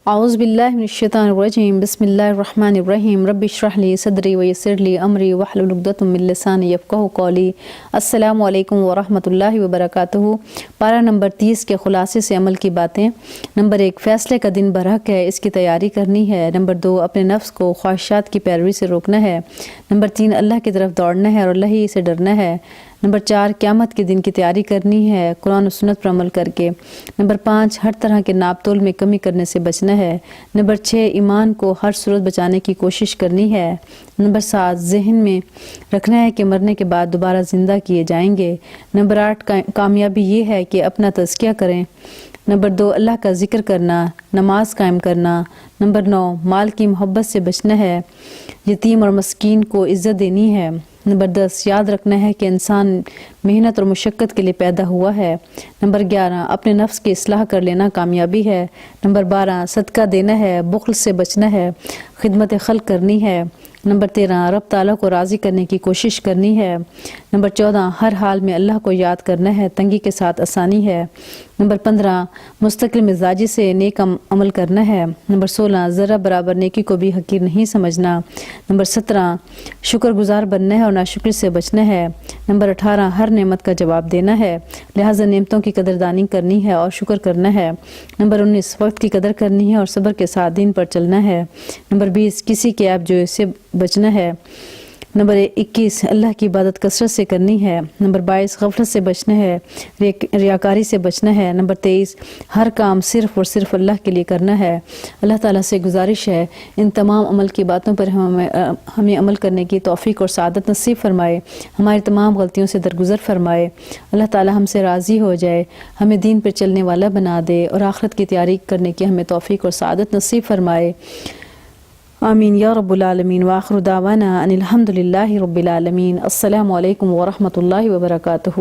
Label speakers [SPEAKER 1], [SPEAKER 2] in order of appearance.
[SPEAKER 1] اعوذ باللہ من الشیطان الرجیم بسم اللہ الرحمن الرحیم رب اشرح لی صدری ویسر لی امری واحلل عقدۃ من لسانی یفقہوا قولی۔ السلام علیکم ورحمۃ اللہ وبرکاتہ۔ پارہ نمبر 30 کے خلاصے سے عمل کی باتیں۔ نمبر 1، فیصلے کا دن برحق ہے، اس کی تیاری کرنی ہے۔ نمبر 2، اپنے نفس کو خواہشات کی پیروی سے روکنا ہے۔ نمبر 3، اللہ کی طرف دوڑنا ہے اور اللہ ہی سے ڈرنا ہے۔ نمبر 4، قیامت کے دن کی تیاری کرنی ہے قرآن و سنت پر عمل کر کے۔ نمبر 5، ہر طرح کے ناپ تول میں کمی کرنے سے بچنا ہے۔ نمبر 6، ایمان کو ہر صورت بچانے کی کوشش کرنی ہے۔ نمبر 7، ذہن میں رکھنا ہے کہ مرنے کے بعد دوبارہ زندہ کیے جائیں گے۔ نمبر 8، کامیابی یہ ہے کہ اپنا تزکیہ کریں۔ نمبر 2، اللہ کا ذکر کرنا، نماز قائم کرنا۔ نمبر 9، مال کی محبت سے بچنا ہے، یتیم اور مسکین کو عزت دینی ہے۔ نمبر 10، یاد رکھنا ہے کہ انسان محنت اور مشقت کے لیے پیدا ہوا ہے۔ نمبر 11، اپنے نفس کی اصلاح کر لینا کامیابی ہے۔ نمبر 12، صدقہ دینا ہے، بخل سے بچنا ہے، خدمت خلق کرنی ہے۔ نمبر 13، رب تعالیٰ کو راضی کرنے کی کوشش کرنی ہے۔ نمبر 14، ہر حال میں اللہ کو یاد کرنا ہے، تنگی کے ساتھ آسانی ہے۔ نمبر 15، مستقل مزاجی سے نیک عمل کرنا ہے۔ نمبر 16، ذرہ برابر نیکی کو بھی حقیر نہیں سمجھنا۔ نمبر 17، شکر گزار بننا ہے اور ناشکری سے بچنا ہے۔ نمبر 18، ہر نعمت کا جواب دینا ہے، لہٰذا نعمتوں کی قدردانی کرنی ہے اور شکر کرنا ہے۔ نمبر 19، وقت کی قدر کرنی ہے اور صبر کے ساتھ دین پر چلنا ہے۔ نمبر 20، کسی کے عیب جو سے بچنا ہے۔ نمبر 21، اللہ کی عبادت کثرت سے کرنی ہے۔ نمبر 22، غفلت سے بچنا ہے، ریاکاری سے بچنا ہے۔ نمبر 23، ہر کام صرف اور صرف اللہ کے لیے کرنا ہے۔ اللہ تعالیٰ سے گزارش ہے ان تمام عمل کی باتوں پر ہمیں عمل کرنے کی توفیق اور سعادت نصیب فرمائے، ہماری تمام غلطیوں سے درگزر فرمائے۔ اللہ تعالیٰ ہم سے راضی ہو جائے، ہمیں دین پر چلنے والا بنا دے اور آخرت کی تیاری کرنے کی ہمیں توفیق اور سعادت نصیب فرمائے۔ آمین یا رب العالمین۔ وآخر دعوانا ان الحمد للہ رب العالمین۔ السلام علیکم ورحمۃ اللہ وبرکاتہ۔